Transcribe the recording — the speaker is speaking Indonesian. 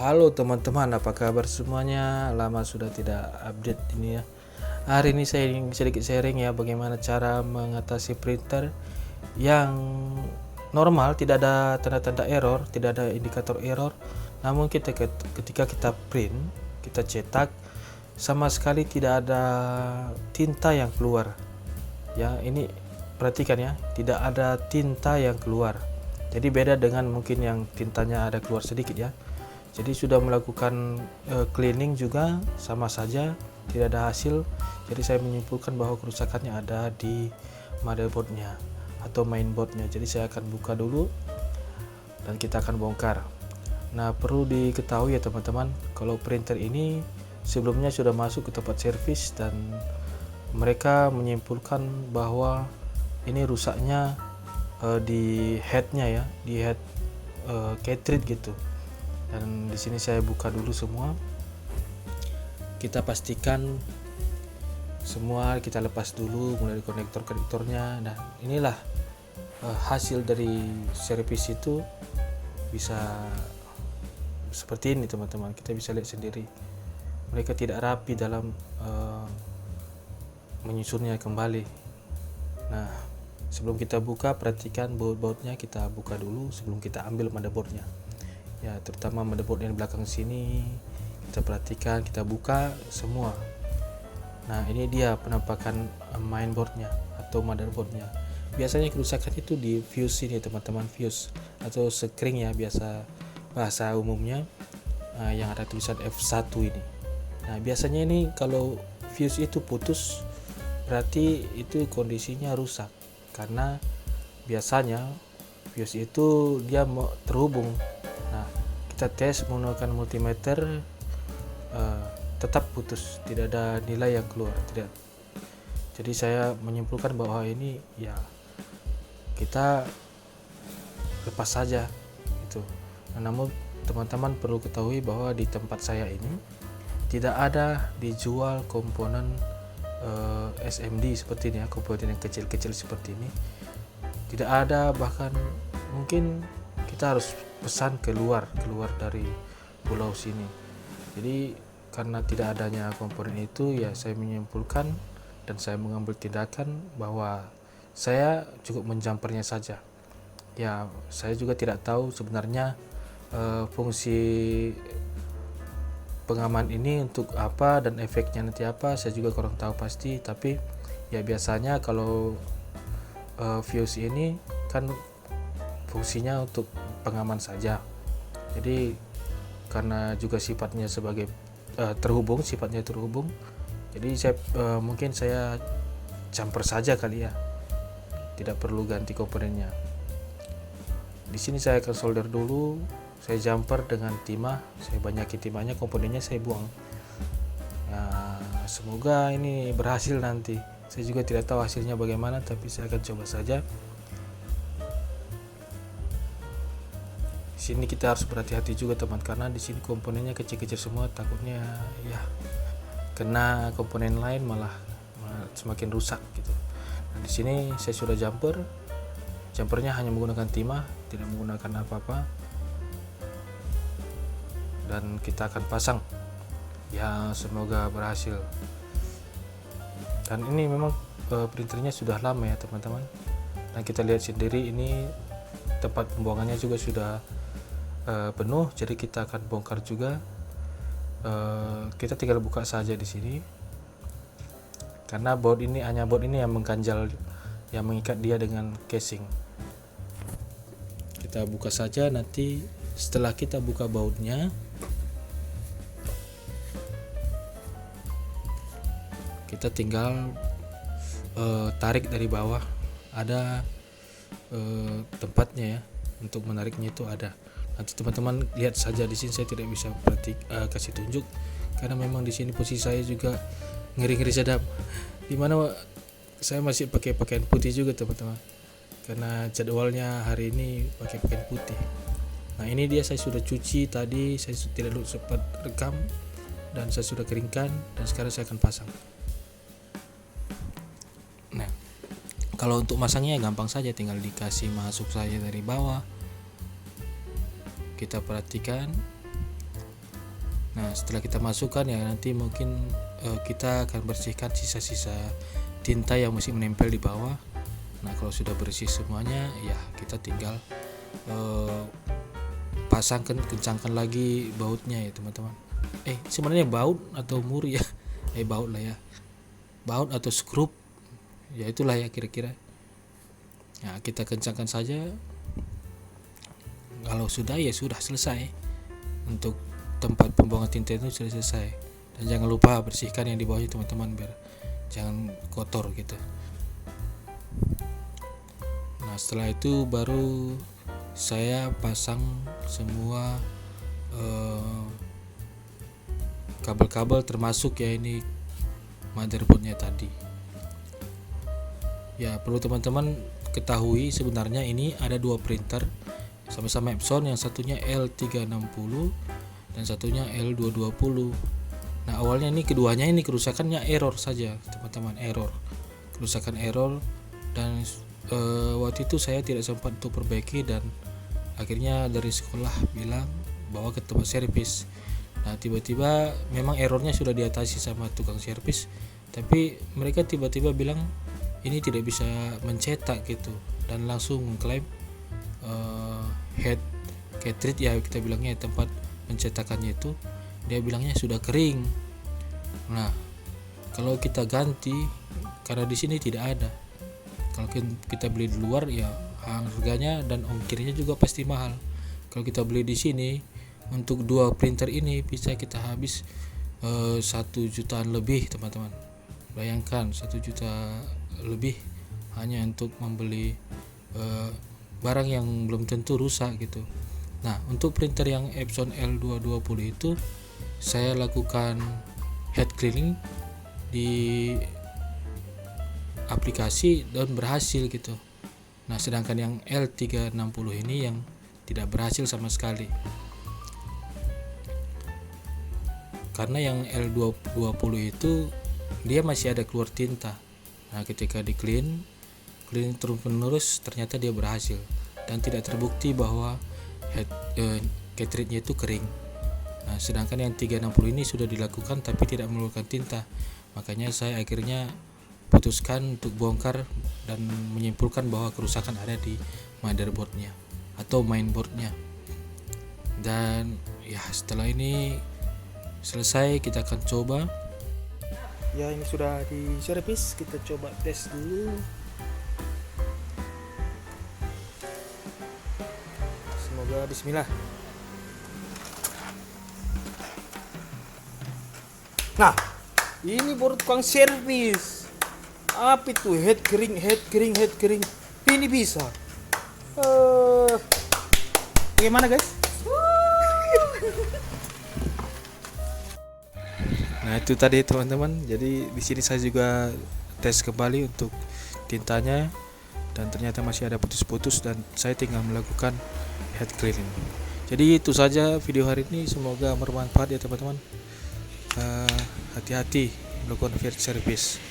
Halo teman-teman, apa kabar semuanya? Lama sudah tidak update ini ya. Hari ini saya ingin sedikit sharing ya bagaimana cara mengatasi printer yang normal, tidak ada tanda-tanda error, tidak ada indikator error. Namun ketika kita print, kita cetak, sama sekali tidak ada tinta yang keluar. Ya, ini perhatikan ya, tidak ada tinta yang keluar. Jadi beda dengan mungkin yang tintanya ada keluar sedikit ya. Jadi sudah melakukan cleaning juga sama saja tidak ada hasil. Jadi saya menyimpulkan bahwa kerusakannya ada di motherboardnya atau mainboardnya. Jadi saya akan buka dulu dan kita akan bongkar. Nah, perlu diketahui ya teman-teman, kalau printer ini sebelumnya sudah masuk ke tempat servis dan mereka menyimpulkan bahwa ini rusaknya di headnya ya, di head cartridge gitu. Dan di sini saya buka dulu semua. Kita pastikan semua kita lepas dulu mulai dari konektornya. Dan inilah hasil dari servis itu bisa seperti ini teman-teman. Kita bisa lihat sendiri. Mereka tidak rapi dalam menyusunnya kembali. Nah, sebelum kita buka, perhatikan baut-bautnya kita buka dulu sebelum kita ambil motherboardnya. Ya, terutama motherboard yang di belakang sini kita perhatikan, kita buka semua. Nah, ini dia penampakan mainboardnya atau motherboardnya. Biasanya kerusakan itu di fuse ini teman-teman, fuse atau sekring ya, biasa bahasa umumnya yang ada tulisan F1 ini. Nah, biasanya ini kalau fuse itu putus berarti itu kondisinya rusak, karena biasanya fuse itu dia terhubung. Nah, kita tes menggunakan multimeter, tetap putus, tidak ada nilai yang keluar, tidak. Jadi saya menyimpulkan bahwa ini ya kita lepas saja gitu. Nah, namun teman-teman perlu ketahui bahwa di tempat saya ini tidak ada dijual komponen SMD seperti ini ya, komponen yang kecil-kecil seperti ini tidak ada, bahkan mungkin kita harus pesan keluar dari pulau sini. Jadi karena tidak adanya komponen itu ya, saya menyimpulkan dan saya mengambil tindakan bahwa saya cukup menjumpernya saja. Ya, saya juga tidak tahu sebenarnya fungsi pengaman ini untuk apa dan efeknya nanti apa, saya juga kurang tahu pasti. Tapi ya biasanya kalau fuse ini kan fungsinya untuk pengaman saja. Jadi karena juga sifatnya sebagai sifatnya terhubung, jadi saya mungkin saya jumper saja kali ya, tidak perlu ganti komponennya. Di sini saya akan solder dulu, saya jumper dengan timah, saya banyaki timahnya, komponennya saya buang. Nah, semoga ini berhasil nanti. Saya juga tidak tahu hasilnya bagaimana, tapi saya akan coba saja. Di sini kita harus berhati-hati juga teman, karena di sini komponennya kecil-kecil semua, takutnya ya kena komponen lain malah semakin rusak gitu. Nah, di sini saya sudah jumpernya hanya menggunakan timah, tidak menggunakan apa-apa, dan kita akan pasang. Ya, semoga berhasil. Dan ini memang printernya sudah lama ya teman-teman. Dan kita lihat sendiri ini tempat pembuangannya juga sudah penuh, jadi kita akan bongkar juga. Kita tinggal buka saja di sini, karena hanya board ini yang mengganjal, yang mengikat dia dengan casing. Kita buka saja, nanti setelah kita buka bautnya, kita tinggal tarik dari bawah, ada tempatnya ya untuk menariknya, itu ada. Nanti teman-teman lihat saja, di sini saya tidak bisa kasih tunjuk karena memang di sini posisi saya juga ngeri-ngeri sedap, dimana saya masih pakai pakaian putih juga teman-teman, karena jadwalnya hari ini pakai pakaian putih. Nah, ini dia, saya sudah cuci tadi, saya tidak sempat rekam dan saya sudah keringkan, dan sekarang saya akan pasang. Nah, kalau untuk masangnya gampang saja, tinggal dikasih masuk saja dari bawah. Kita perhatikan Nah setelah kita masukkan ya nanti mungkin kita akan bersihkan sisa-sisa tinta yang masih menempel di bawah. Nah kalau sudah bersih semuanya ya kita tinggal pasangkan, kencangkan lagi bautnya ya teman-teman. Sebenarnya baut atau muri ya, baut lah ya, baut atau skrup ya, itulah ya kira-kira. Nah kita kencangkan saja. Kalau sudah ya sudah selesai, untuk tempat pembuangan tinta itu sudah selesai. Dan jangan lupa bersihkan yang di bawahnya teman-teman, biar jangan kotor gitu. Nah setelah itu baru saya pasang semua kabel-kabel, termasuk ya ini motherboardnya tadi. Ya perlu teman-teman ketahui sebenarnya ini ada dua printer sama-sama Epson, yang satunya L360 dan satunya L220. Nah awalnya ini keduanya ini kerusakannya error saja teman-teman, kerusakan error, dan waktu itu saya tidak sempat untuk perbaiki, dan akhirnya dari sekolah bilang bawa ke tempat servis. Nah tiba-tiba memang errornya sudah diatasi sama tukang servis, tapi mereka tiba-tiba bilang ini tidak bisa mencetak gitu, dan langsung mengklaim head cartridge ya kita bilangnya, tempat pencetakannya itu dia bilangnya sudah kering. Nah kalau kita ganti, karena di sini tidak ada, kalau kita beli di luar ya harganya dan ongkirnya juga pasti mahal. Kalau kita beli di sini untuk dua printer ini bisa kita habis 1 jutaan lebih teman-teman. Bayangkan 1 juta lebih hanya untuk membeli barang yang belum tentu rusak gitu. Nah untuk printer yang Epson L220 itu saya lakukan head cleaning di aplikasi dan berhasil gitu. Nah sedangkan yang L360 ini yang tidak berhasil sama sekali, karena yang L220 itu dia masih ada keluar tinta. Nah ketika di clean terus menerus ternyata dia berhasil, dan tidak terbukti bahwa cartridge-nya itu kering. Nah sedangkan yang 360 ini sudah dilakukan tapi tidak mengeluarkan tinta, makanya saya akhirnya putuskan untuk bongkar dan menyimpulkan bahwa kerusakan ada di motherboardnya atau mainboardnya. Dan ya setelah ini selesai kita akan coba. Ya ini sudah di servis, kita coba tes dulu. Semoga bismillah. Nah ini baru tukang servis. Apa itu head kering, ini bisa. Bagaimana guys? Nah itu tadi teman-teman. Jadi di sini saya juga tes kembali untuk tintanya, dan ternyata masih ada putus-putus, dan saya tinggal melakukan head cleaning. Jadi itu saja video hari ini, semoga bermanfaat ya teman-teman. Hati-hati melakukan service.